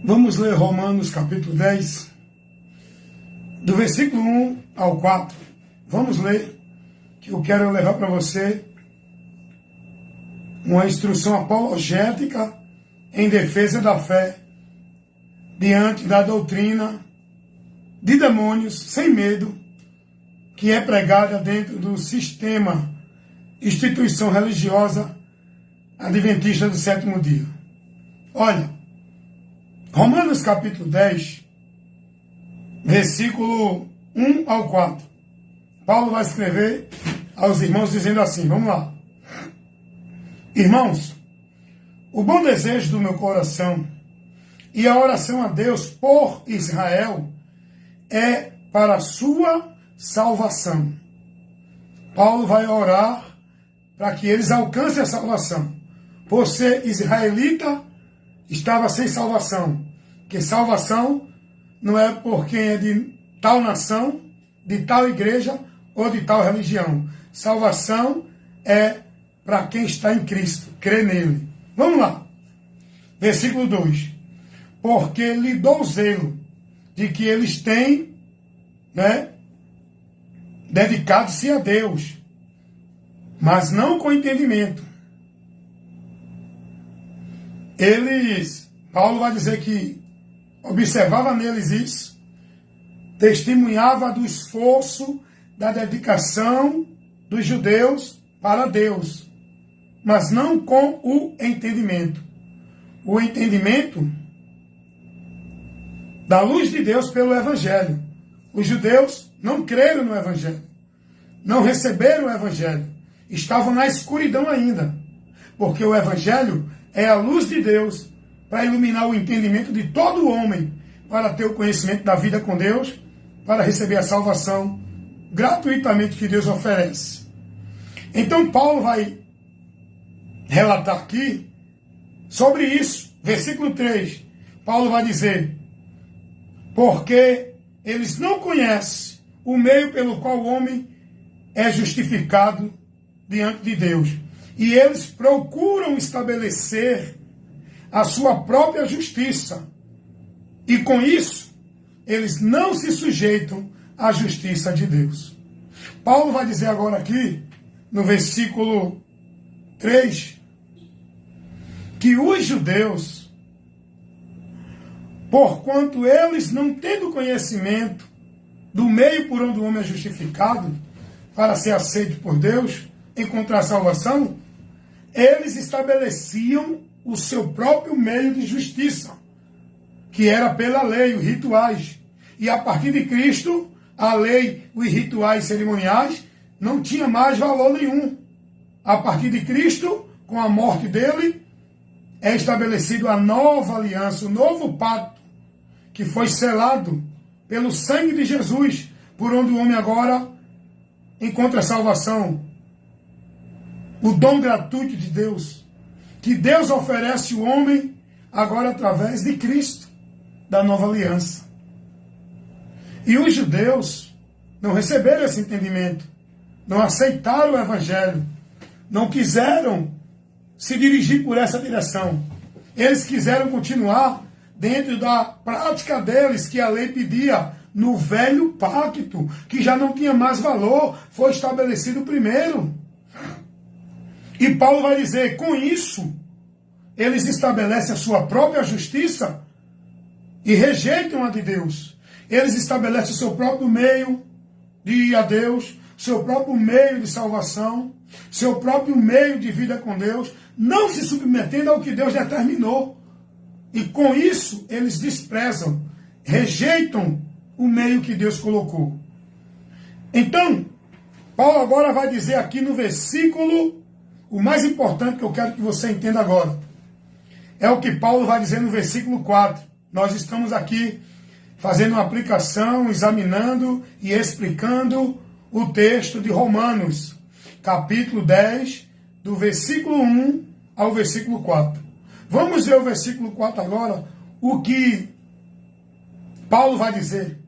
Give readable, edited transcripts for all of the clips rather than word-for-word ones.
Vamos ler Romanos capítulo 10, do versículo 1 ao 4. Vamos ler, que eu quero levar para você uma instrução apologética em defesa da fé, diante da doutrina de demônios, sem medo, que é pregada dentro do sistema, instituição religiosa adventista do sétimo dia. Olha, Romanos capítulo 10, versículo 1 ao 4. Paulo vai escrever aos irmãos dizendo assim, vamos lá. Irmãos, o bom desejo do meu coração e a oração a Deus por Israel é para a sua salvação. Paulo vai orar para que eles alcancem a salvação. Por ser israelita, estava sem salvação. Que salvação não é por quem é de tal nação, de tal igreja ou de tal religião. Salvação é para quem está em Cristo, crê nele. Vamos lá. Versículo 2. Porque lhe dou zelo de que eles têm, dedicado-se a Deus, mas não com entendimento. Paulo vai dizer que observava neles isso, testemunhava do esforço, da dedicação dos judeus para Deus, mas não com o entendimento. O entendimento da luz de Deus pelo Evangelho. Os judeus não creram no Evangelho, não receberam o Evangelho, estavam na escuridão ainda, porque o Evangelho é a luz de Deus para iluminar o entendimento de todo homem, para ter o conhecimento da vida com Deus, para receber a salvação gratuitamente que Deus oferece. Então Paulo vai relatar aqui sobre isso. Versículo 3, Paulo vai dizer, porque eles não conhecem o meio pelo qual o homem é justificado diante de Deus. E eles procuram estabelecer a sua própria justiça. E com isso, eles não se sujeitam à justiça de Deus. Paulo vai dizer agora aqui, no versículo 3, que os judeus, porquanto eles não tendo conhecimento do meio por onde o homem é justificado, para ser aceito por Deus, encontrar salvação, eles estabeleciam o seu próprio meio de justiça, que era pela lei, os rituais. E a partir de Cristo, a lei, os rituais cerimoniais, não tinha mais valor nenhum. A partir de Cristo, com a morte dele, é estabelecido a nova aliança, o novo pacto, que foi selado pelo sangue de Jesus, por onde o homem agora encontra salvação. O dom gratuito de Deus, que Deus oferece ao homem agora através de Cristo, da nova aliança. E os judeus não receberam esse entendimento, não aceitaram o Evangelho, não quiseram se dirigir por essa direção. Eles quiseram continuar dentro da prática deles, que a lei pedia no velho pacto, que já não tinha mais valor, foi estabelecido primeiro. E Paulo vai dizer, com isso, eles estabelecem a sua própria justiça e rejeitam a de Deus. Eles estabelecem o seu próprio meio de ir a Deus, seu próprio meio de salvação, seu próprio meio de vida com Deus, não se submetendo ao que Deus determinou. E com isso, eles desprezam, rejeitam o meio que Deus colocou. Então, Paulo agora vai dizer aqui no versículo, o mais importante que eu quero que você entenda agora, é o que Paulo vai dizer no versículo 4. Nós estamos aqui fazendo uma aplicação, examinando e explicando o texto de Romanos, capítulo 10, do versículo 1 ao versículo 4. Vamos ver o versículo 4 agora, o que Paulo vai dizer.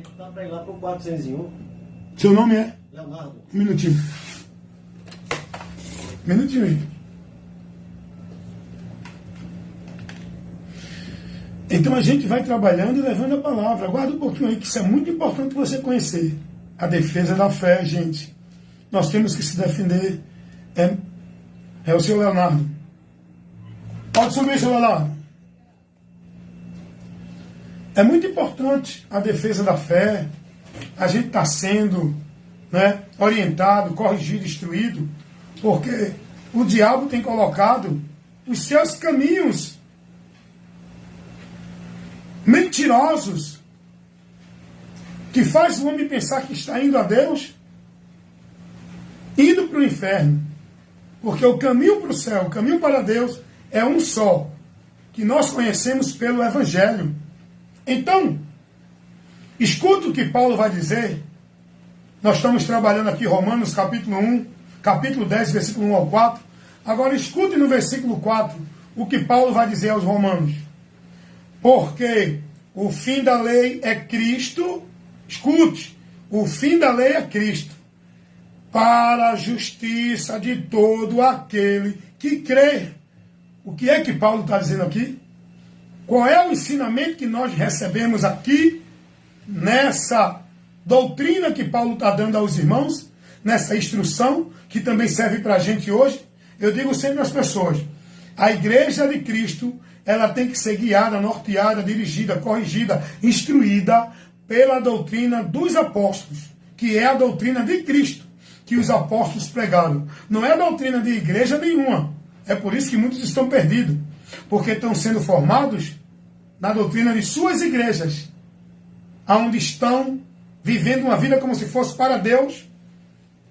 Está para ir lá para o 401. Seu nome é? Leonardo. Um minutinho. Minutinho aí. Então a gente vai trabalhando e levando a palavra. Aguarda um pouquinho aí, que isso é muito importante você conhecer. A defesa da fé, gente. Nós temos que se defender. É o seu Leonardo. Pode subir, seu Leonardo. É muito importante a defesa da fé. A gente está sendo, né, orientado, corrigido, instruído, porque o diabo tem colocado os seus caminhos mentirosos, que faz o homem pensar que está indo a Deus, indo para o inferno. Porque o caminho para o céu, o caminho para Deus é um só, que nós conhecemos pelo Evangelho. Então, escuta o que Paulo vai dizer. Nós estamos trabalhando aqui Romanos capítulo 1, capítulo 10, versículo 1 ao 4. Agora escute no versículo 4 o que Paulo vai dizer aos romanos. Porque o fim da lei é Cristo. Escute, o fim da lei é Cristo, para a justiça de todo aquele que crê. O que é que Paulo está dizendo aqui? Qual é o ensinamento que nós recebemos aqui, nessa doutrina que Paulo está dando aos irmãos, nessa instrução, que também serve para a gente hoje? Eu digo sempre às pessoas, a igreja de Cristo, ela tem que ser guiada, norteada, dirigida, corrigida, instruída pela doutrina dos apóstolos, que é a doutrina de Cristo, que os apóstolos pregaram. Não é a doutrina de igreja nenhuma. É por isso que muitos estão perdidos, porque estão sendo formados na doutrina de suas igrejas, onde estão vivendo uma vida como se fosse para Deus,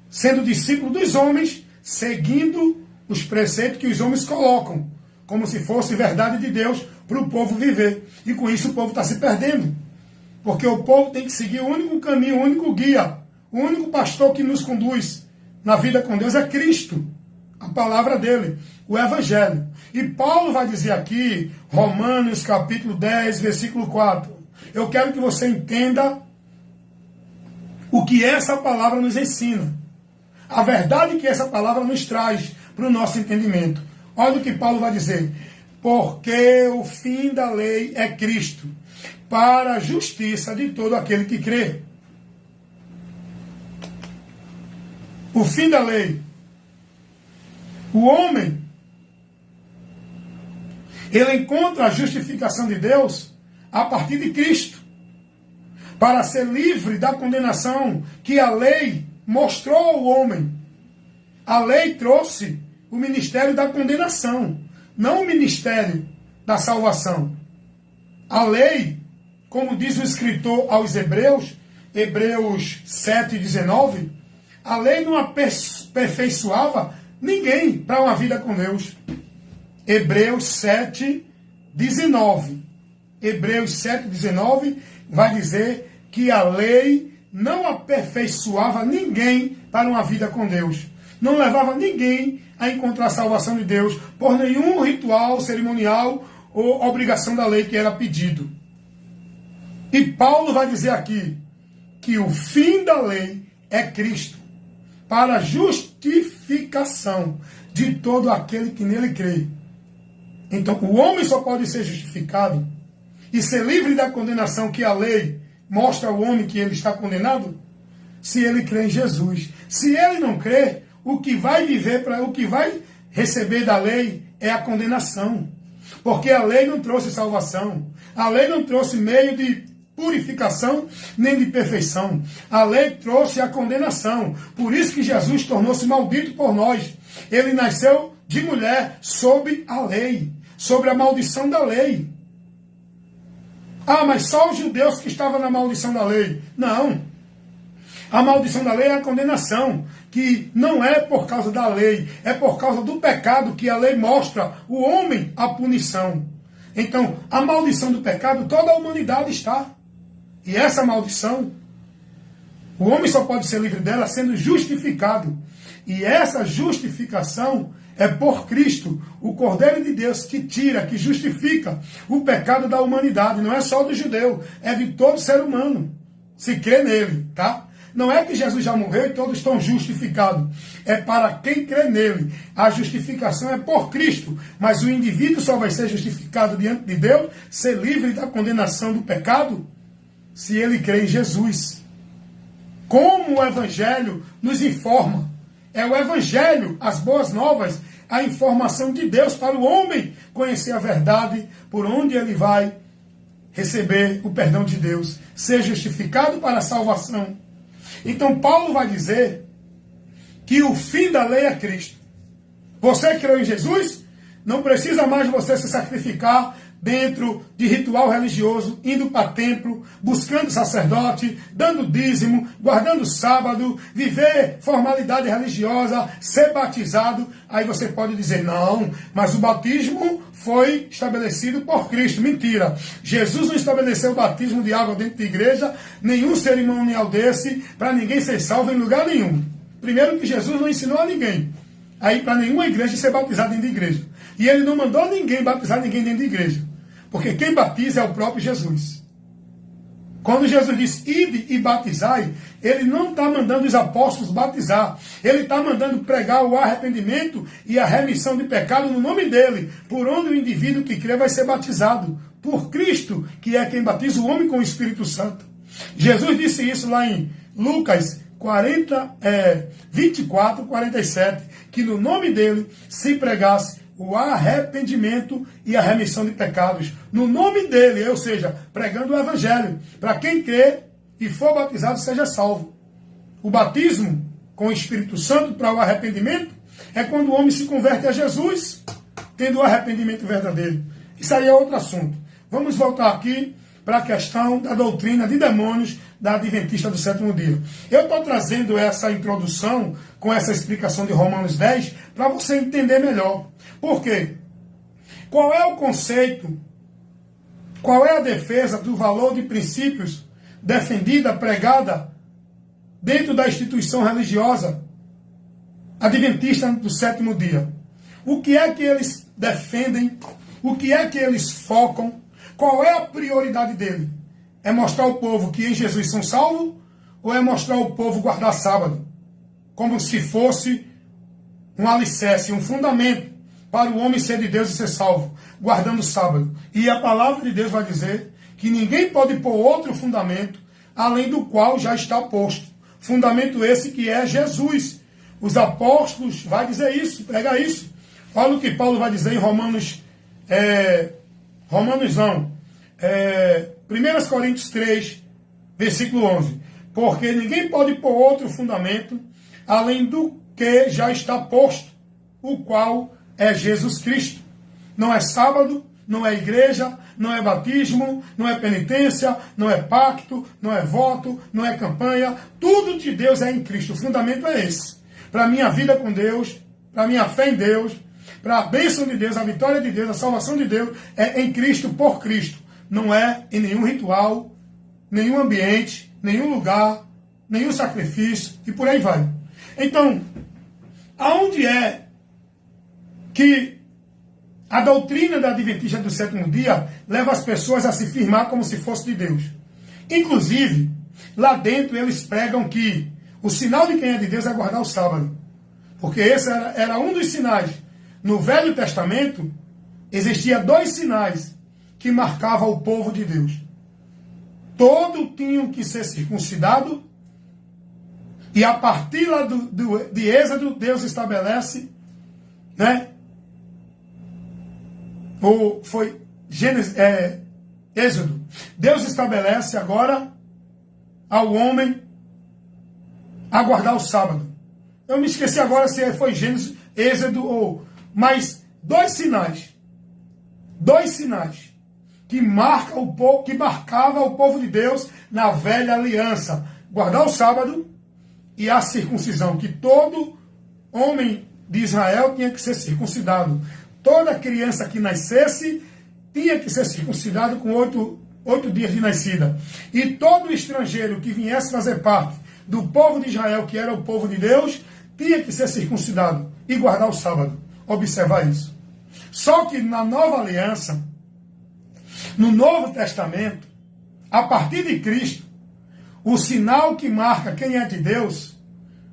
sendo discípulo dos homens, seguindo os preceitos que os homens colocam, como se fosse verdade de Deus para o povo viver. E com isso o povo está se perdendo. Porque o povo tem que seguir o único caminho, o único guia, o único pastor que nos conduz na vida com Deus é Cristo, a palavra dele, o Evangelho. E Paulo vai dizer aqui, Romanos capítulo 10, versículo 4. Eu quero que você entenda o que essa palavra nos ensina. A verdade que essa palavra nos traz para o nosso entendimento. Olha o que Paulo vai dizer. Porque o fim da lei é Cristo, para a justiça de todo aquele que crê. O fim da lei. O homem, ele encontra a justificação de Deus a partir de Cristo, para ser livre da condenação que a lei mostrou ao homem. A lei trouxe o ministério da condenação, não o ministério da salvação. A lei, como diz o escritor aos Hebreus, Hebreus 7,19, a lei não aperfeiçoava ninguém para uma vida com Deus. Hebreus 7,19. Hebreus 7,19 vai dizer que a lei não aperfeiçoava ninguém para uma vida com Deus. Não levava ninguém a encontrar a salvação de Deus por nenhum ritual, cerimonial ou obrigação da lei que era pedido. E Paulo vai dizer aqui que o fim da lei é Cristo, para a justificação de todo aquele que nele crê. Então, o homem só pode ser justificado e ser livre da condenação que a lei mostra ao homem que ele está condenado, se ele crê em Jesus. Se ele não crê, o que vai viver, o que vai receber da lei é a condenação. Porque a lei não trouxe salvação. A lei não trouxe meio de purificação nem de perfeição. A lei trouxe a condenação. Por isso que Jesus tornou-se maldito por nós. Ele nasceu de mulher sob a lei, sobre a maldição da lei. Ah, mas só os judeus que estavam na maldição da lei. Não. A maldição da lei é a condenação, que não é por causa da lei, é por causa do pecado que a lei mostra o homem a punição. Então, a maldição do pecado, toda a humanidade está. E essa maldição, o homem só pode ser livre dela sendo justificado. E essa justificação é por Cristo, o Cordeiro de Deus, que tira, que justifica o pecado da humanidade. Não é só do judeu, é de todo ser humano, se crê nele, tá? Não é que Jesus já morreu e todos estão justificados. É para quem crê nele. A justificação é por Cristo. Mas o indivíduo só vai ser justificado diante de Deus, ser livre da condenação do pecado, se ele crê em Jesus. Como o Evangelho nos informa. É o Evangelho, as boas novas, a informação de Deus para o homem conhecer a verdade, por onde ele vai receber o perdão de Deus, ser justificado para a salvação. Então Paulo vai dizer que o fim da lei é Cristo. Você creu em Jesus? Não precisa mais você se sacrificar dentro de ritual religioso, indo para templo, buscando sacerdote, dando dízimo, guardando sábado, viver formalidade religiosa, ser batizado. Aí você pode dizer, não, mas o batismo foi estabelecido por Cristo. Mentira. Jesus não estabeleceu o batismo de água dentro da igreja, nenhum cerimonial desse, para ninguém ser salvo em lugar nenhum. Primeiro que Jesus não ensinou a ninguém aí para nenhuma igreja ser batizado dentro de igreja. E ele não mandou ninguém batizar ninguém dentro de igreja. Porque quem batiza é o próprio Jesus. Quando Jesus diz, ide e batizai, ele não está mandando os apóstolos batizar. Ele está mandando pregar o arrependimento e a remissão de pecado no nome dele. Por onde o indivíduo que crê vai ser batizado. Por Cristo, que é quem batiza o homem com o Espírito Santo. Jesus disse isso lá em Lucas 24, 47, que no nome dele se pregasse o arrependimento e a remissão de pecados. No nome dele, ou seja, pregando o Evangelho. Para quem crê e for batizado, seja salvo. O batismo com o Espírito Santo para o arrependimento é quando o homem se converte a Jesus, tendo o arrependimento verdadeiro. Isso aí é outro assunto. Vamos voltar aqui para a questão da doutrina de demônios da Adventista do Sétimo Dia. Eu estou trazendo essa introdução com essa explicação de Romanos 10 para você entender melhor. Por quê? Qual é o conceito, qual é a defesa do valor de princípios defendida, pregada dentro da instituição religiosa Adventista do Sétimo Dia? O que é que eles defendem? O que é que eles focam? Qual é a prioridade dele? É mostrar ao povo que em Jesus são salvos? Ou é mostrar ao povo guardar sábado? Como se fosse um alicerce, um fundamento para o homem ser de Deus e ser salvo, guardando o sábado. E a palavra de Deus vai dizer que ninguém pode pôr outro fundamento, além do qual já está posto. Fundamento esse que é Jesus. Os apóstolos vai dizer isso, prega isso. Olha o que Paulo vai dizer em Romanos 1 Coríntios 3, versículo 11. Porque ninguém pode pôr outro fundamento, além do que já está posto, o qual é Jesus Cristo. Não é sábado, não é igreja, não é batismo, não é penitência, não é pacto, não é voto, não é campanha. Tudo de Deus é em Cristo. O fundamento é esse. Para a minha vida com Deus, para a minha fé em Deus, para a bênção de Deus, a vitória de Deus, a salvação de Deus, é em Cristo, por Cristo. Não é em nenhum ritual, nenhum ambiente, nenhum lugar, nenhum sacrifício, e por aí vai. Então, aonde é que a doutrina da Adventista do Sétimo Dia leva as pessoas a se firmar como se fosse de Deus? Inclusive, lá dentro eles pregam que o sinal de quem é de Deus é guardar o sábado. Porque esse era um dos sinais. No Velho Testamento, existia 2 sinais que marcavam o povo de Deus. Todos tinham que ser circuncidados, e a partir lá de Êxodo, Deus estabelece, né? Ou foi Êxodo. Deus estabelece agora ao homem a guardar o sábado. Eu me esqueci agora se foi Gênesis, Êxodo ou... Mas 2 sinais. 2 sinais que marcava o povo de Deus na velha aliança. Guardar o sábado e a circuncisão. Que todo homem de Israel tinha que ser circuncidado. Toda criança que nascesse tinha que ser circuncidado com 8 dias de nascida. E todo estrangeiro que viesse fazer parte do povo de Israel, que era o povo de Deus, tinha que ser circuncidado e guardar o sábado. Observar isso. Só que na nova aliança, no Novo Testamento, a partir de Cristo, o sinal que marca quem é de Deus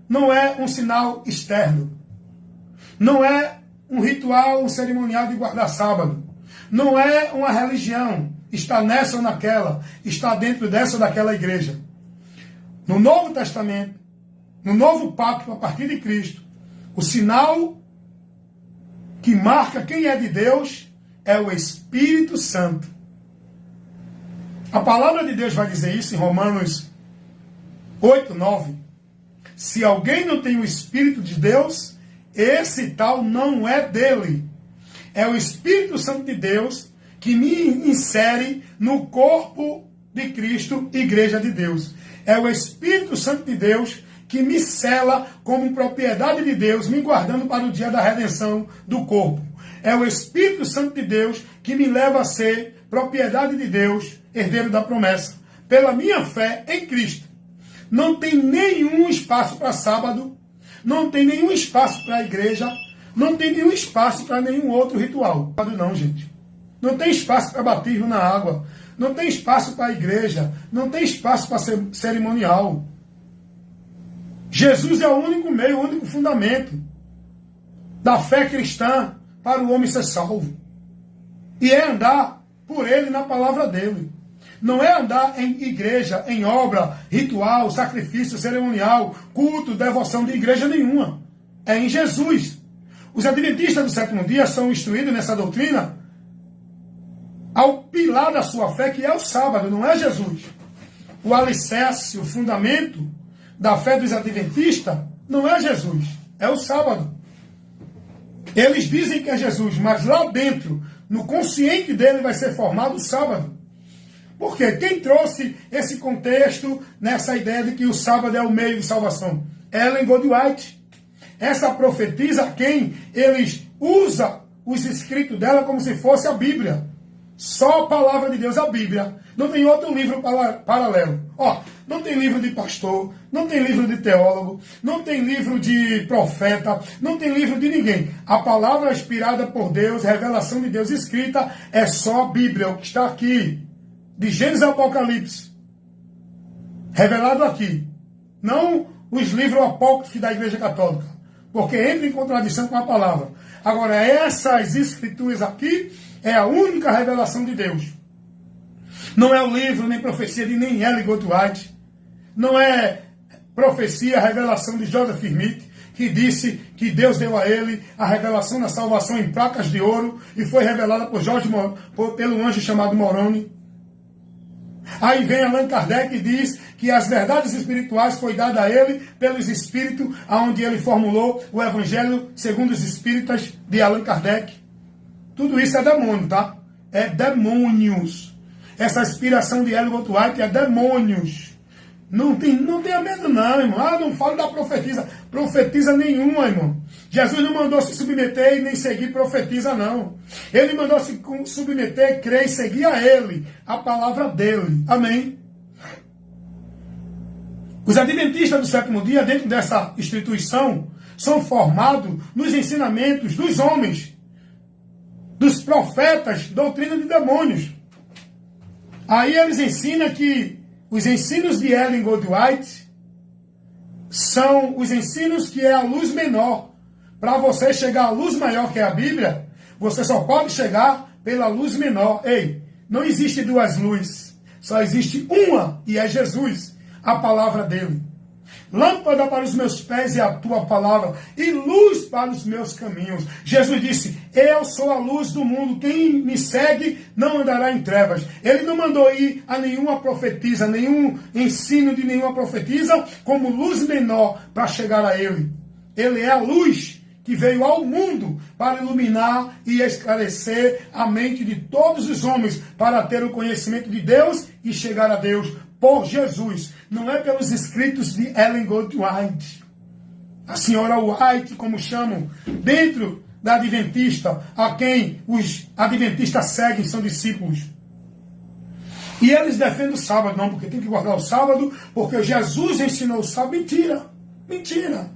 não é um sinal externo. Não é um ritual, um cerimonial de guardar sábado. Não é uma religião. Está nessa ou naquela. Está dentro dessa ou daquela igreja. No Novo Testamento, no Novo Pacto, a partir de Cristo, o sinal que marca quem é de Deus é o Espírito Santo. A palavra de Deus vai dizer isso em Romanos 8, 9. Se alguém não tem o Espírito de Deus, esse tal não é dele. É o Espírito Santo de Deus que me insere no corpo de Cristo, Igreja de Deus. É o Espírito Santo de Deus que me sela como propriedade de Deus, me guardando para o dia da redenção do corpo. É o Espírito Santo de Deus que me leva a ser propriedade de Deus, herdeiro da promessa, pela minha fé em Cristo. Não tem nenhum espaço para sábado, não tem nenhum espaço para a igreja, não tem nenhum espaço para nenhum outro ritual. Não, gente. Não tem espaço para batismo na água, não tem espaço para a igreja, não tem espaço para cerimonial. Jesus é o único meio, o único fundamento da fé cristã para o homem ser salvo. E é andar por ele na palavra dele. Não é andar em igreja, em obra, ritual, sacrifício, cerimonial, culto, devoção de igreja nenhuma. É em Jesus. Os adventistas do sétimo dia são instruídos nessa doutrina ao pilar da sua fé, que é o sábado, não é Jesus. O alicerce, o fundamento da fé dos adventistas não é Jesus, é o sábado. Eles dizem que é Jesus, mas lá dentro, no consciente dele, vai ser formado o sábado. Por quê? Quem trouxe esse contexto nessa ideia de que o sábado é o meio de salvação? Ellen Goldwhite. Essa profetisa quem eles usam os escritos dela como se fosse a Bíblia. Só a palavra de Deus, a Bíblia. Não tem outro livro paralelo. Ó, não tem livro de pastor, não tem livro de teólogo, não tem livro de profeta, não tem livro de ninguém. A palavra inspirada por Deus, revelação de Deus escrita, é só a Bíblia, o que está aqui. De Gênesis ao Apocalipse. Revelado aqui. Não os livros apócrifos da Igreja Católica. Porque entra em contradição com a palavra. Agora, essas escrituras aqui é a única revelação de Deus. Não é o livro, nem profecia de nem Ellen Goldwhite. Não é profecia, revelação de Joseph Smith, que disse que Deus deu a ele a revelação da salvação em placas de ouro e foi revelada pelo anjo chamado Moroni. Aí vem Allan Kardec e diz que as verdades espirituais foi dada a ele pelos espíritos, aonde ele formulou o Evangelho segundo os espíritas de Allan Kardec. Tudo isso é demônio, tá? É demônios. Essa inspiração de Ellen Goldwhite é demônios. Não tenha medo não, irmão. Ah, não falo da profetisa. Profetisa nenhuma, irmão. Jesus não mandou se submeter e nem seguir profetisa, não. Ele mandou se submeter, crer e seguir a ele, a palavra dele. Amém? Os adventistas do sétimo dia, dentro dessa instituição, são formados nos ensinamentos dos homens, dos profetas, doutrina de demônios. Aí eles ensinam que os ensinos de Ellen Goldwhite são os ensinos que é a luz menor. Para você chegar à luz maior que é a Bíblia, você só pode chegar pela luz menor. Ei, não existe duas luzes, só existe uma e é Jesus, a palavra dele. Lâmpada para os meus pés é a tua palavra e luz para os meus caminhos. Jesus disse, eu sou a luz do mundo, quem me segue não andará em trevas. Ele não mandou ir a nenhuma profetisa, nenhum ensino de nenhuma profetisa como luz menor para chegar a ele. Ele é a luz que veio ao mundo para iluminar e esclarecer a mente de todos os homens para ter o conhecimento de Deus e chegar a Deus por Jesus. Não é pelos escritos de Ellen Goldwhite. A senhora White, como chamam, dentro da Adventista, a quem os adventistas seguem, são discípulos. E eles defendem o sábado, não, porque tem que guardar o sábado, porque Jesus ensinou o sábado. Mentira, mentira.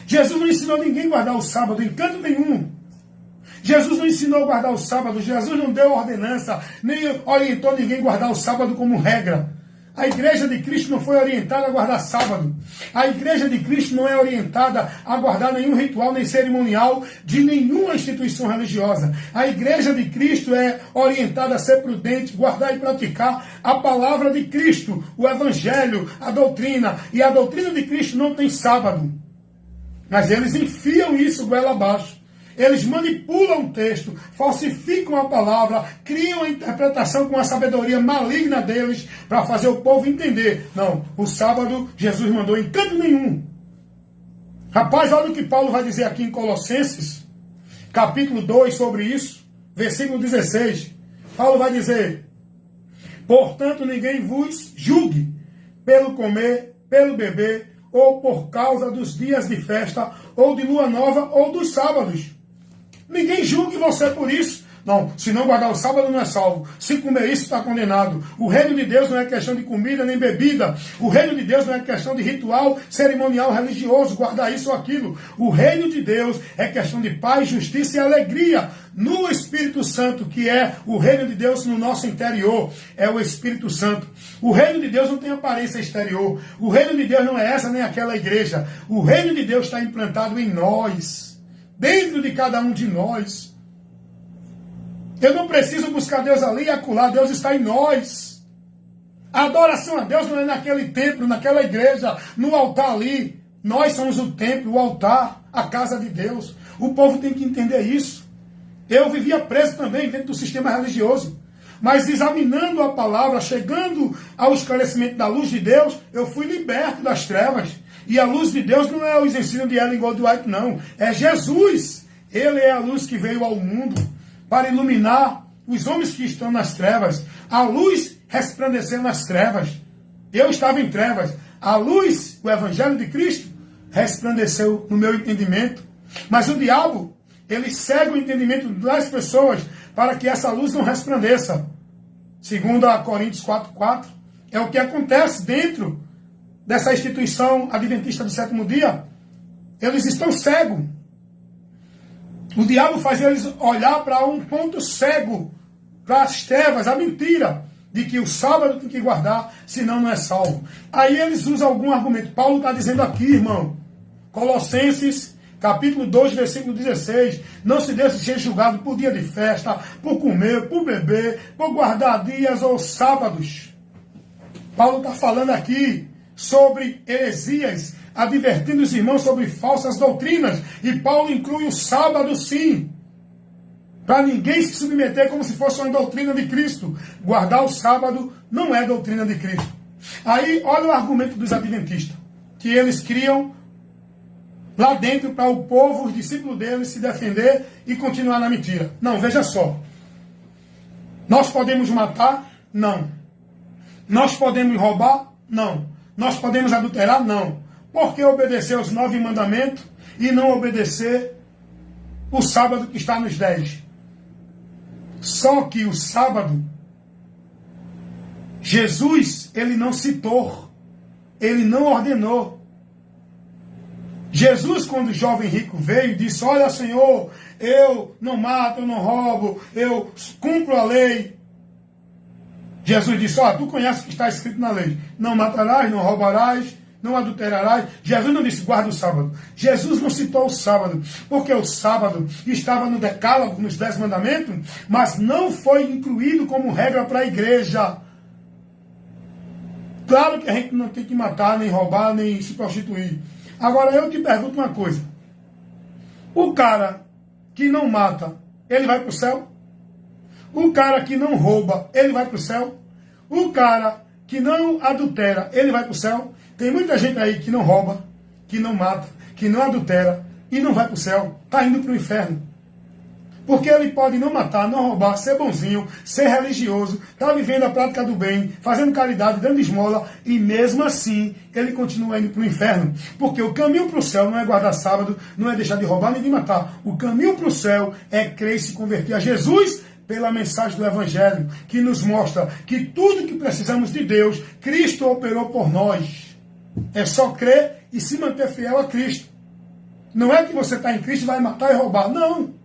Jesus não ensinou ninguém a guardar o sábado em canto nenhum. Jesus não ensinou a guardar o sábado, Jesus não deu ordenança, nem orientou ninguém a guardar o sábado como regra. A igreja de Cristo não foi orientada a guardar sábado. A igreja de Cristo não é orientada a guardar nenhum ritual, nem cerimonial de nenhuma instituição religiosa. A igreja de Cristo é orientada a ser prudente, guardar e praticar a palavra de Cristo, o evangelho, a doutrina. E a doutrina de Cristo não tem sábado. Mas eles enfiam isso goela abaixo. Eles manipulam o texto, falsificam a palavra, criam a interpretação com a sabedoria maligna deles para fazer o povo entender. Não, o sábado Jesus mandou em canto nenhum. Rapaz, olha o que Paulo vai dizer aqui em Colossenses, capítulo 2, sobre isso, versículo 16. Paulo vai dizer: portanto, ninguém vos julgue pelo comer, pelo beber, ou por causa dos dias de festa, ou de lua nova, ou dos sábados. Ninguém julgue você por isso. Não, se não guardar o sábado não é salvo. Se comer isso está condenado. O reino de Deus não é questão de comida nem bebida. O reino de Deus não é questão de ritual, cerimonial, religioso, guardar isso ou aquilo. O reino de Deus é questão de paz, justiça e alegria no Espírito Santo, que é o reino de Deus no nosso interior. É o Espírito Santo. O reino de Deus não tem aparência exterior. O reino de Deus não é essa nem aquela igreja. O reino de Deus está implantado em nós, dentro de cada um de nós. Eu não preciso buscar Deus ali e acolá, Deus está em nós. A adoração a Deus não é naquele templo, naquela igreja, no altar ali. Nós somos o templo, o altar, a casa de Deus. O povo tem que entender isso. Eu vivia preso também dentro do sistema religioso. Mas examinando a palavra, chegando ao esclarecimento da luz de Deus, eu fui liberto das trevas. E a luz de Deus não é os ensinos de Ellen Goldwhite, não. É Jesus. Ele é a luz que veio ao mundo para iluminar os homens que estão nas trevas. A luz resplandeceu nas trevas. Eu estava em trevas. A luz, o Evangelho de Cristo, resplandeceu no meu entendimento. Mas o diabo, ele cega o entendimento das pessoas para que essa luz não resplandeça. Segundo a Coríntios 4:4, é o que acontece dentro dessa instituição adventista do sétimo dia. Eles estão cegos. O diabo faz eles olhar para um ponto cego, para as trevas, a mentira de que o sábado tem que guardar, senão não é salvo. Aí eles usam algum argumento. Paulo está dizendo aqui, irmão, Colossenses, capítulo 2, versículo 16, não se deixe ser julgado por dia de festa, por comer, por beber, por guardar dias ou sábados. Paulo está falando aqui sobre heresias, advertindo os irmãos sobre falsas doutrinas. E Paulo inclui o sábado, sim, para ninguém se submeter como se fosse uma doutrina de Cristo. Guardar o sábado não é doutrina de Cristo. Aí, olha o argumento dos adventistas, que eles criam lá dentro para o povo, os discípulos deles, se defender e continuar na mentira. Não, veja só. Nós podemos matar? Não. Nós podemos roubar? Não. Nós podemos adulterar? Não. Por que obedecer os 9 mandamentos e não obedecer o sábado que está nos 10? Só que o sábado, Jesus, ele não citou, ele não ordenou. Jesus, quando o jovem rico veio, disse: olha, Senhor, eu não mato, eu não roubo, eu cumpro a lei. Jesus disse: ó, tu conheces o que está escrito na lei. Não matarás, não roubarás, não adulterarás. Jesus não disse guarda o sábado. Jesus não citou o sábado, porque o sábado estava no decálogo, nos 10 mandamentos, mas não foi incluído como regra para a igreja. Claro que a gente não tem que matar, nem roubar, nem se prostituir. Agora eu te pergunto uma coisa. O cara que não mata, ele vai para o céu? O cara que não rouba, ele vai para o céu? O cara que não adultera, ele vai para o céu? Tem muita gente aí que não rouba, que não mata, que não adultera e não vai para o céu. Está indo para o inferno. Porque ele pode não matar, não roubar, ser bonzinho, ser religioso, estar vivendo a prática do bem, fazendo caridade, dando esmola, e mesmo assim ele continua indo para o inferno. Porque o caminho para o céu não é guardar sábado, não é deixar de roubar nem de matar. O caminho para o céu é crer e se converter a Jesus pela mensagem do Evangelho, que nos mostra que tudo que precisamos de Deus, Cristo operou por nós. É só crer e se manter fiel a Cristo. Não é que você está em Cristo e vai matar e roubar. Não.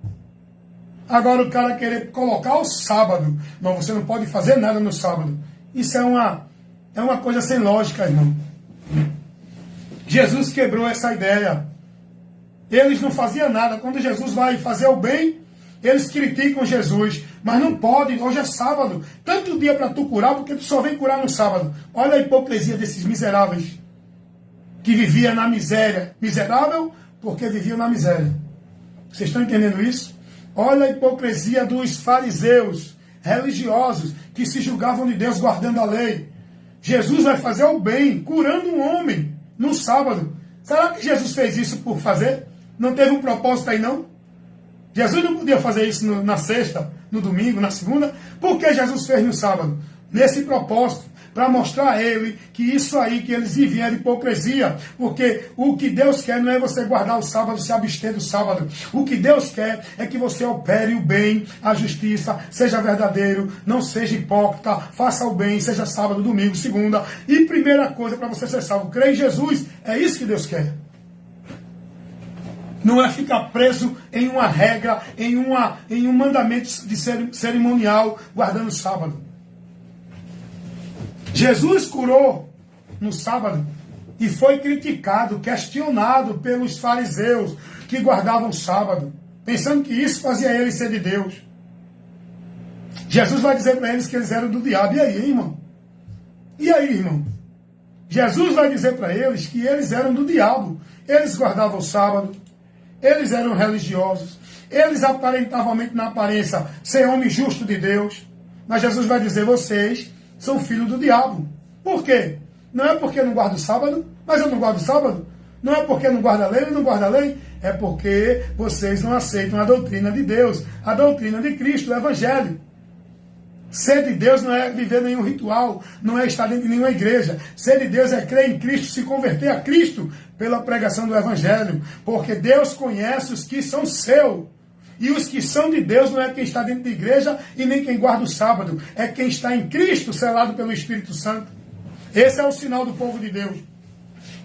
Agora o cara querer colocar o sábado. Não, você não pode fazer nada no sábado. Isso é uma É uma coisa sem lógica, irmão. Jesus quebrou essa ideia. Eles não faziam nada. Quando Jesus vai fazer o bem, eles criticam Jesus. Mas não pode, hoje é sábado. Tanto dia para tu curar, porque tu só vem curar no sábado. Olha a hipocrisia desses miseráveis que viviam na miséria. Miserável porque viviam na miséria. Vocês estão entendendo isso? Olha a hipocrisia dos fariseus religiosos que se julgavam de Deus guardando a lei. Jesus vai fazer o bem, curando um homem no sábado. Será que Jesus fez isso por fazer? Não teve um propósito aí, não? Jesus não podia fazer isso na sexta, no domingo, na segunda? Por que Jesus fez no sábado? Nesse propósito, para mostrar a ele que isso aí que eles viviam era hipocrisia. Porque o que Deus quer não é você guardar o sábado, se abster do sábado. O que Deus quer é que você opere o bem, a justiça, seja verdadeiro, não seja hipócrita, faça o bem, seja sábado, domingo, segunda. E primeira coisa para você ser salvo, crê em Jesus. É isso que Deus quer. Não é ficar preso em uma regra, em um mandamento de cerimonial, guardando o sábado. Jesus curou no sábado e foi criticado, questionado pelos fariseus que guardavam o sábado, pensando que isso fazia eles ser de Deus. Jesus vai dizer para eles que eles eram do diabo. E aí, irmão? E aí, irmão? Jesus vai dizer para eles que eles eram do diabo. Eles guardavam o sábado, eles eram religiosos, eles aparentavelmente na aparência ser homem justo de Deus. Mas Jesus vai dizer, vocês são filhos do diabo. Por quê? Não é porque não guardo o sábado, mas eu não guardo o sábado. Não é porque não guarda a lei, eu não guardo a lei. É porque vocês não aceitam a doutrina de Deus, a doutrina de Cristo, o Evangelho. Ser de Deus não é viver nenhum ritual, não é estar dentro de nenhuma igreja. Ser de Deus é crer em Cristo, se converter a Cristo pela pregação do Evangelho. Porque Deus conhece os que são seus. E os que são de Deus não é quem está dentro da igreja e nem quem guarda o sábado. É quem está em Cristo, selado pelo Espírito Santo. Esse é o sinal do povo de Deus.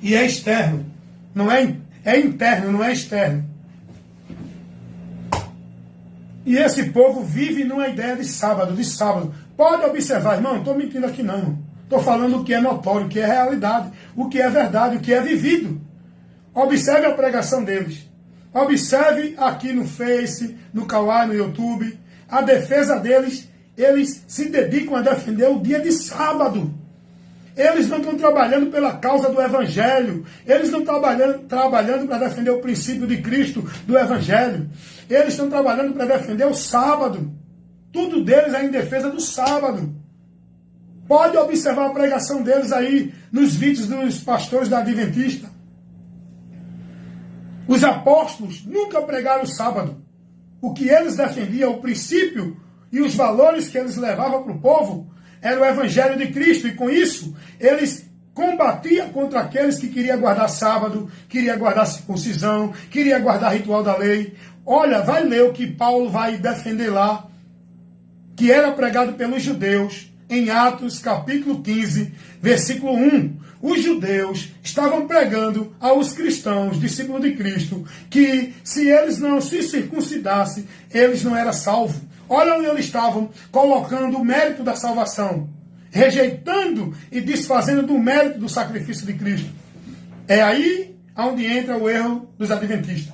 E é externo. Não é interno, não é externo. E esse povo vive numa ideia de sábado, Pode observar, irmão, não estou mentindo aqui não. Estou falando o que é notório, o que é realidade, o que é verdade, o que é vivido. Observe a pregação deles. Observe aqui no Face, no Kawaii, no YouTube, a defesa deles. Eles se dedicam a defender o dia de sábado. Eles não estão trabalhando pela causa do Evangelho. Eles não estão trabalhando para defender o princípio de Cristo, do Evangelho. Eles estão trabalhando para defender o sábado. Tudo deles é em defesa do sábado. Pode observar a pregação deles aí nos vídeos dos pastores da Adventista. Os apóstolos nunca pregaram o sábado. O que eles defendiam, o princípio e os valores que eles levavam para o povo, era o Evangelho de Cristo. E com isso, eles combatiam contra aqueles que queriam guardar sábado, queriam guardar circuncisão, queriam guardar ritual da lei. Olha, vai ler o que Paulo vai defender lá, que era pregado pelos judeus, em Atos capítulo 15, versículo 1. Os judeus estavam pregando aos cristãos, discípulos de Cristo, que se eles não se circuncidassem, eles não eram salvos. Olha onde eles estavam colocando o mérito da salvação, rejeitando e desfazendo do mérito do sacrifício de Cristo. É aí onde entra o erro dos adventistas.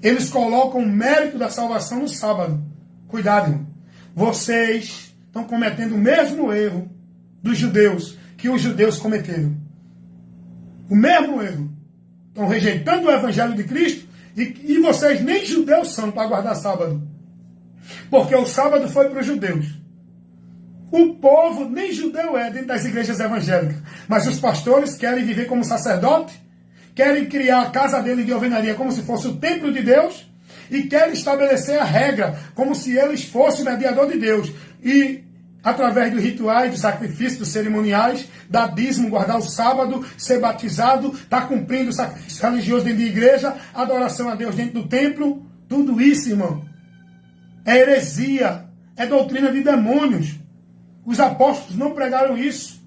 Eles colocam o mérito da salvação no sábado. Cuidado, irmão. Vocês estão cometendo o mesmo erro dos judeus que os judeus cometeram. O mesmo erro. Estão rejeitando o Evangelho de Cristo e vocês nem judeus são para guardar sábado. Porque o sábado foi para os judeus. O povo nem judeu é dentro das igrejas evangélicas. Mas os pastores querem viver como sacerdote, querem criar a casa dele de alvenaria como se fosse o templo de Deus e querem estabelecer a regra como se eles fossem o mediador de Deus. E através dos rituais, dos sacrifícios, dos cerimoniais, dar dízimo, guardar o sábado, ser batizado, estar cumprindo o sacrifício religioso dentro da igreja, adoração a Deus dentro do templo. Tudo isso, irmão, é heresia, é doutrina de demônios. Os apóstolos não pregaram isso.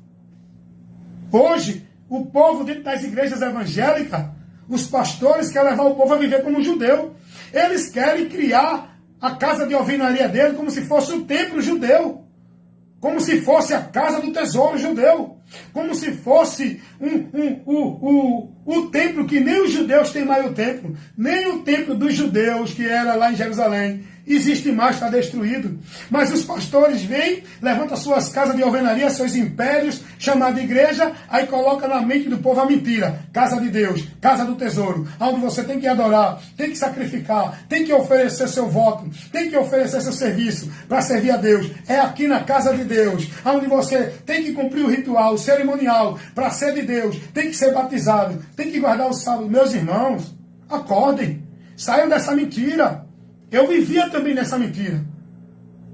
Hoje, o povo dentro das igrejas evangélicas, os pastores querem levar o povo a viver como um judeu. Eles querem criar a casa de alvenaria dele como se fosse o templo judeu. Como se fosse a casa do tesouro judeu. como se fosse o templo que nem os judeus têm mais o templo, nem o templo dos judeus, que era lá em Jerusalém, existe mais, está destruído. Mas os pastores vêm, levantam suas casas de alvenaria, seus impérios, chamado igreja, aí coloca na mente do povo a mentira. Casa de Deus, casa do tesouro, onde você tem que adorar, tem que sacrificar, tem que oferecer seu voto, tem que oferecer seu serviço para servir a Deus. É aqui na casa de Deus, onde você tem que cumprir o ritual, o cerimonial, para ser de Deus, tem que ser batizado, tem que guardar o sábado. Meus irmãos, acordem, saiam dessa mentira. Eu vivia também nessa mentira.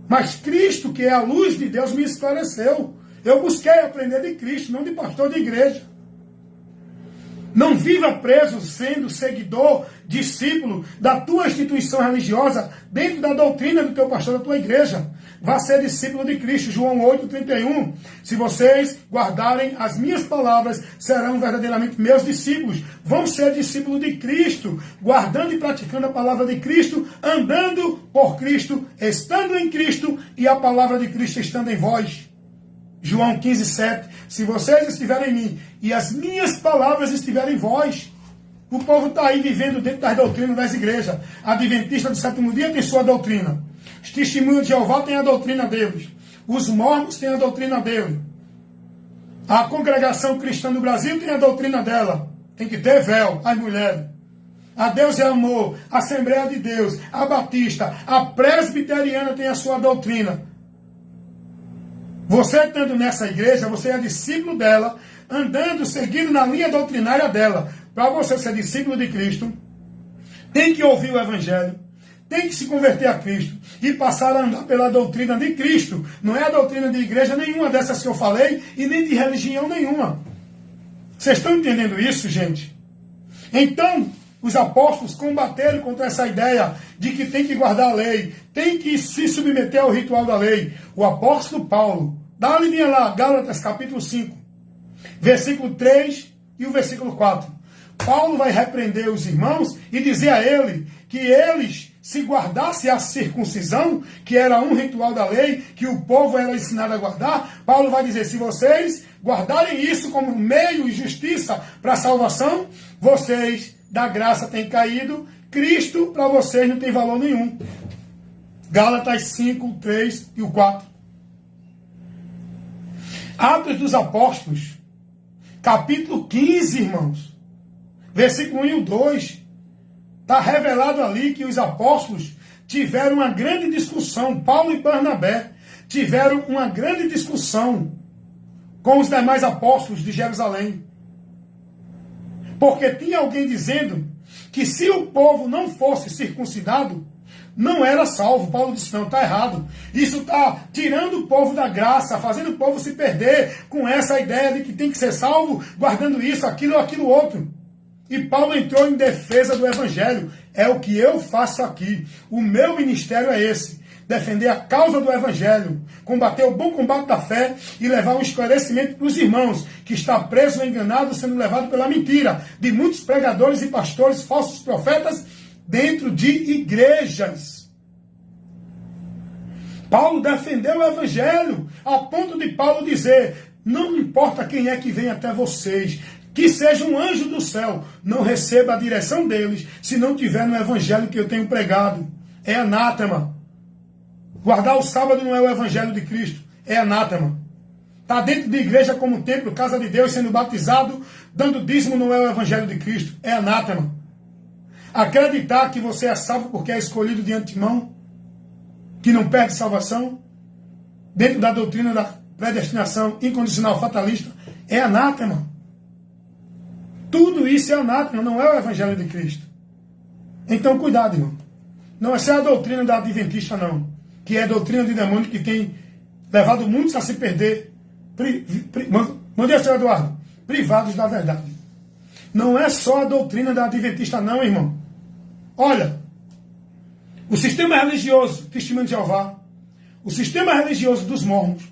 Mas Cristo, que é a luz de Deus, me esclareceu. Eu busquei aprender de Cristo, não de pastor de igreja. Não viva preso sendo seguidor, discípulo da tua instituição religiosa, dentro da doutrina do teu pastor, da tua igreja. Vá ser discípulo de Cristo. João 8,31. Se vocês guardarem as minhas palavras, serão verdadeiramente meus discípulos. Vão ser discípulos de Cristo, guardando e praticando a palavra de Cristo, andando por Cristo, estando em Cristo e a palavra de Cristo estando em vós. João 15,7. Se vocês estiverem em mim e as minhas palavras estiverem em vós. O povo está aí vivendo dentro das doutrinas das igrejas. A Adventista do sétimo dia tem sua doutrina. Os testemunhos de Jeová têm a doutrina deles. Os mormons têm a doutrina deles. A congregação cristã do Brasil tem a doutrina dela. Tem que ter véu, as mulheres. A Deus é amor, a Assembleia de Deus, a Batista, a Presbiteriana tem a sua doutrina. Você estando nessa igreja, você é discípulo dela, andando, seguindo na linha doutrinária dela. Para você ser discípulo de Cristo, tem que ouvir o Evangelho, tem que se converter a Cristo e passar a andar pela doutrina de Cristo. Não é a doutrina de igreja nenhuma dessas que eu falei e nem de religião nenhuma. Vocês estão entendendo isso, gente? Então, os apóstolos combateram contra essa ideia de que tem que guardar a lei, tem que se submeter ao ritual da lei. O apóstolo Paulo, dá uma lidinha lá, Gálatas capítulo 5, versículo 3 e o versículo 4. Paulo vai repreender os irmãos e dizer a ele que eles se guardassem a circuncisão, que era um ritual da lei, que o povo era ensinado a guardar. Paulo vai dizer, se vocês guardarem isso como meio e justiça para a salvação, vocês da graça têm caído, Cristo para vocês não tem valor nenhum. Gálatas 5, 3 e o 4. Atos dos Apóstolos, capítulo 15, irmãos. Versículo 1 e 2. Está revelado ali que os apóstolos tiveram uma grande discussão. Paulo e Barnabé tiveram uma grande discussão com os demais apóstolos de Jerusalém. Porque tinha alguém dizendo que se o povo não fosse circuncidado, não era salvo. Paulo disse, não, está errado. Isso está tirando o povo da graça, fazendo o povo se perder com essa ideia de que tem que ser salvo, guardando isso, aquilo ou aquilo outro. E Paulo entrou em defesa do Evangelho. É o que eu faço aqui. O meu ministério é esse. Defender a causa do Evangelho. Combater o bom combate da fé e levar um esclarecimento para os irmãos que está preso ou enganado, sendo levado pela mentira de muitos pregadores e pastores, falsos profetas, dentro de igrejas. Paulo defendeu o Evangelho, a ponto de Paulo dizer, não importa quem é que vem até vocês, que seja um anjo do céu, não receba a direção deles, se não tiver no Evangelho que eu tenho pregado. É anátema. Guardar o sábado não é o Evangelho de Cristo, é anátema. Está dentro de igreja como templo, casa de Deus, sendo batizado, dando dízimo, não é o Evangelho de Cristo, é anátema. Acreditar que você é salvo porque é escolhido de antemão, que não perde salvação, dentro da doutrina da predestinação incondicional fatalista, é anátema. Tudo isso é anátema, não é o Evangelho de Cristo. Então, cuidado, irmão. Não é só a doutrina da Adventista, não. Que é a doutrina de demônio que tem levado muitos a se perder. Bom dia, senhor Eduardo. Privados da verdade. Não é só a doutrina da Adventista, não, irmão. Olha, o sistema religioso, Testemunho de Jeová, o sistema religioso dos mormons,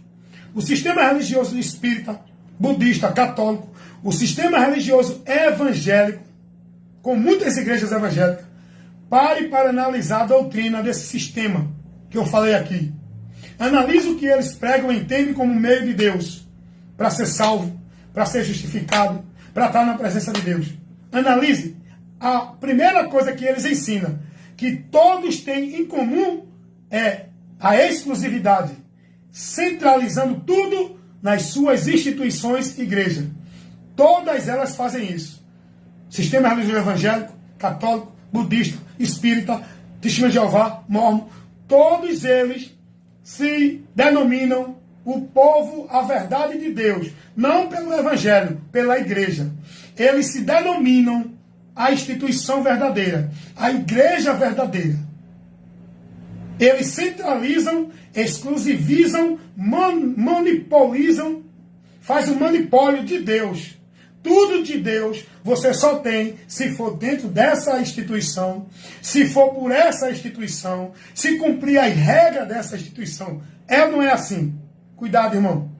o sistema religioso espírita, budista, católico, o sistema religioso evangélico, com muitas igrejas evangélicas, pare para analisar a doutrina desse sistema que eu falei aqui. Analise o que eles pregam e entendem como meio de Deus. para ser salvo, para ser justificado, para estar na presença de Deus. Analise. A primeira coisa que eles ensinam, que todos têm em comum, é a exclusividade, centralizando tudo nas suas instituições e igreja. Todas elas fazem isso. Sistema religioso evangélico, católico, budista, espírita, testemunho de Jeová, mormon, todos eles se denominam o povo, a verdade de Deus, não pelo evangelho, pela igreja. Eles se denominam a instituição verdadeira, a igreja verdadeira. Eles centralizam, exclusivizam, monopolizam, faz o monopólio de Deus. Tudo de Deus você só tem se for dentro dessa instituição, se for por essa instituição, se cumprir as regras dessa instituição. É ou não é assim? Cuidado, irmão.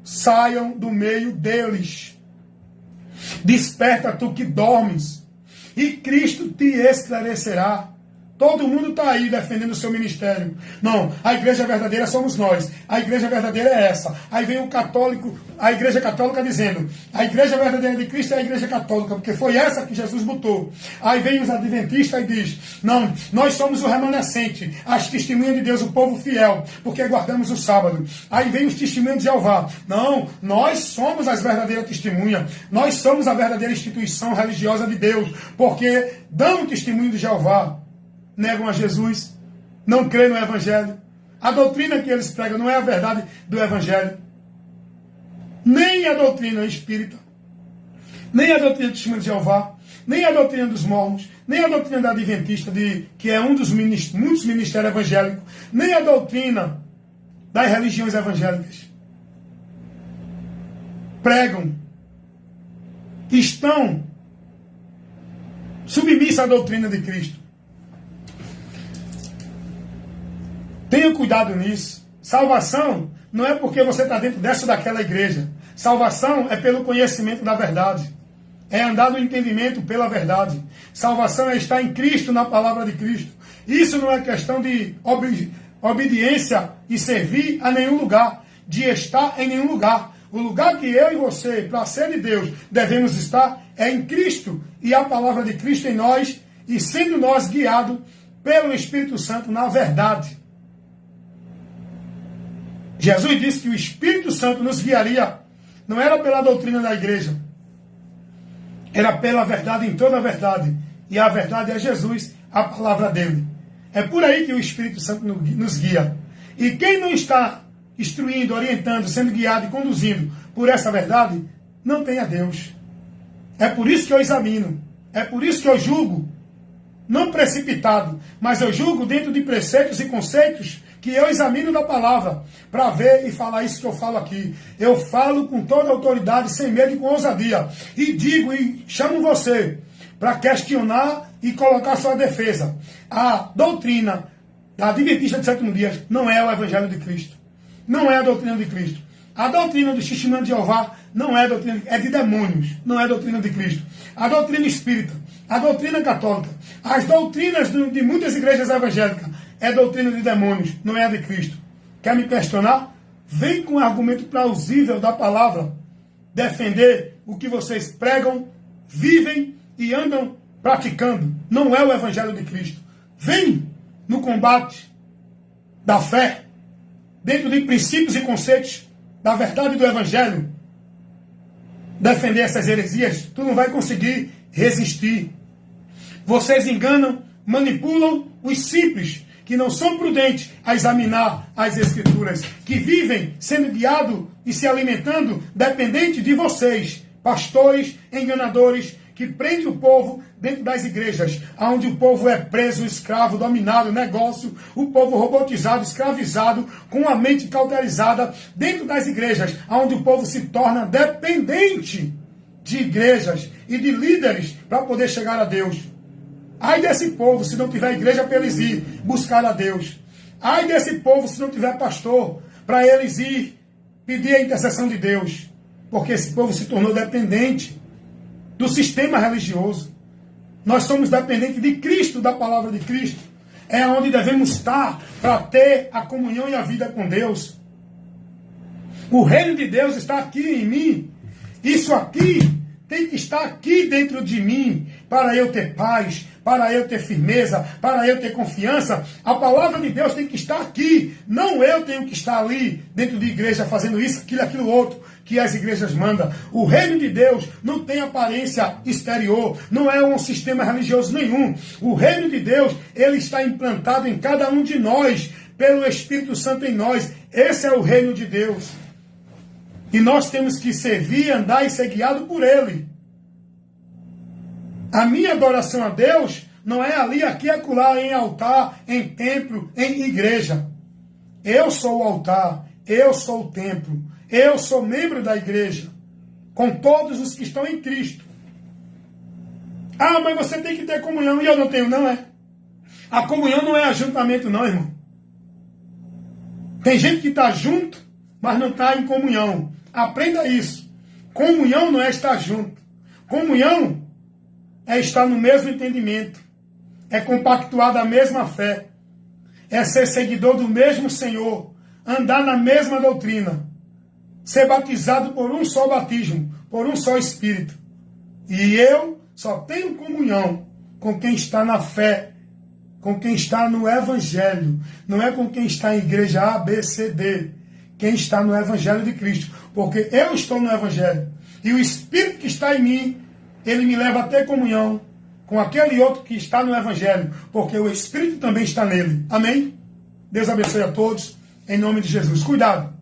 Saiam do meio deles. Desperta tu que dormes, e Cristo te esclarecerá. Todo mundo está aí defendendo o seu ministério. Não, a igreja verdadeira somos nós. A igreja verdadeira é essa. Aí vem o católico, a igreja católica dizendo, a igreja verdadeira de Cristo é a igreja católica, porque foi essa que Jesus botou. Aí vem os adventistas e diz, não, nós somos o remanescente, as testemunhas de Deus, o povo fiel, porque guardamos o sábado. Aí vem os testemunhos de Jeová. Não, nós somos as verdadeiras testemunhas. Nós somos a verdadeira instituição religiosa de Deus, porque damos testemunho de Jeová. Negam a Jesus, não creem no Evangelho. A doutrina que eles pregam não é a verdade do Evangelho. Nem a doutrina espírita, nem a doutrina do Testemunho de Jeová, nem a doutrina dos mormons, nem a doutrina da adventista, que é um dos muitos ministérios evangélicos, nem a doutrina das religiões evangélicas. Pregam, estão submissas à doutrina de Cristo. Tenha cuidado nisso. Salvação não é porque você está dentro dessa ou daquela igreja. Salvação é pelo conhecimento da verdade. É andar no entendimento pela verdade. Salvação é estar em Cristo, na palavra de Cristo. Isso não é questão de obediência e servir a nenhum lugar, de estar em nenhum lugar. O lugar que eu e você, para ser de Deus, devemos estar é em Cristo e a palavra de Cristo em nós, e sendo nós guiados pelo Espírito Santo na verdade. Jesus disse que o Espírito Santo nos guiaria, não era pela doutrina da igreja, era pela verdade em toda a verdade. E a verdade é Jesus, a palavra dele. É por aí que o Espírito Santo nos guia. E quem não está instruindo, orientando, sendo guiado e conduzindo por essa verdade, não tem a Deus. É por isso que eu examino, é por isso que eu julgo, não precipitado, mas eu julgo dentro de preceitos e conceitos que eu examino da palavra, para ver e falar isso que eu falo aqui. Eu falo com toda a autoridade, sem medo e com ousadia. E digo e chamo você para questionar e colocar sua defesa. A doutrina da Adventista do Sétimo Dia não é o Evangelho de Cristo. Não é a doutrina de Cristo. A doutrina do Testemunho de Jeová não é doutrina, é de demônios, não é doutrina de Cristo. A doutrina espírita, a doutrina católica, as doutrinas de muitas igrejas evangélicas é doutrina de demônios, não é a de Cristo. Quer me questionar? Vem com um argumento plausível da palavra defender o que vocês pregam, vivem e andam praticando. Não é o Evangelho de Cristo. Vem no combate da fé, dentro de princípios e conceitos da verdade do Evangelho, defender essas heresias. Tu não vai conseguir resistir. Vocês enganam, manipulam os simples, que não são prudentes a examinar as Escrituras, que vivem sendo guiados e se alimentando dependente de vocês, pastores, enganadores, que prendem o povo dentro das igrejas, onde o povo é preso, escravo, dominado, negócio, o povo robotizado, escravizado, com a mente cauterizada, dentro das igrejas, onde o povo se torna dependente de igrejas e de líderes para poder chegar a Deus. Ai desse povo se não tiver igreja para eles ir buscar a Deus. Ai desse povo se não tiver pastor para eles ir pedir a intercessão de Deus. Porque esse povo se tornou dependente do sistema religioso. Nós somos dependentes de Cristo, da palavra de Cristo. É onde devemos estar para ter a comunhão e a vida com Deus. O reino de Deus está aqui em mim. Isso aqui tem que estar aqui dentro de mim, para eu ter paz, para eu ter firmeza, para eu ter confiança. A palavra de Deus tem que estar aqui. Não eu tenho que estar ali, dentro de igreja, fazendo isso, aquilo outro, que as igrejas mandam. O reino de Deus não tem aparência exterior, não é um sistema religioso nenhum. O reino de Deus, ele está implantado em cada um de nós, pelo Espírito Santo em nós. Esse é o reino de Deus. E nós temos que servir, andar e ser guiado por ele. A minha adoração a Deus não é ali, aqui, acolá, em altar, em templo, em igreja. Eu sou o altar, eu sou o templo, eu sou membro da igreja, com todos os que estão em Cristo. Ah, mas você tem que ter comunhão, e eu não tenho, não é? A comunhão não é ajuntamento, não, irmão. Tem gente que está junto, mas não está em comunhão. Aprenda isso. Comunhão não é estar junto. Comunhão é estar no mesmo entendimento. É compactuar da mesma fé. É ser seguidor do mesmo Senhor. Andar na mesma doutrina. Ser batizado por um só batismo. Por um só Espírito. E eu só tenho comunhão com quem está na fé. Com quem está no Evangelho. Não é com quem está em igreja A, B, C, D. Quem está no Evangelho de Cristo. Porque eu estou no Evangelho. E o Espírito que está em mim, ele me leva a ter comunhão com aquele outro que está no Evangelho. Porque o Espírito também está nele. Amém? Deus abençoe a todos. Em nome de Jesus. Cuidado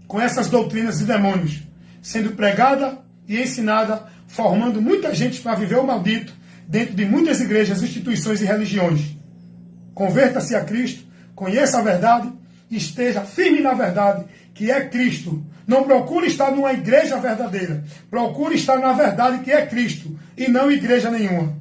com essas doutrinas de demônios. Sendo pregada e ensinada, formando muita gente para viver o maldito dentro de muitas igrejas, instituições e religiões. Converta-se a Cristo. Conheça a verdade. Esteja firme na verdade, que é Cristo. Não procure estar numa igreja verdadeira. Procure estar na verdade, que é Cristo, e não igreja nenhuma.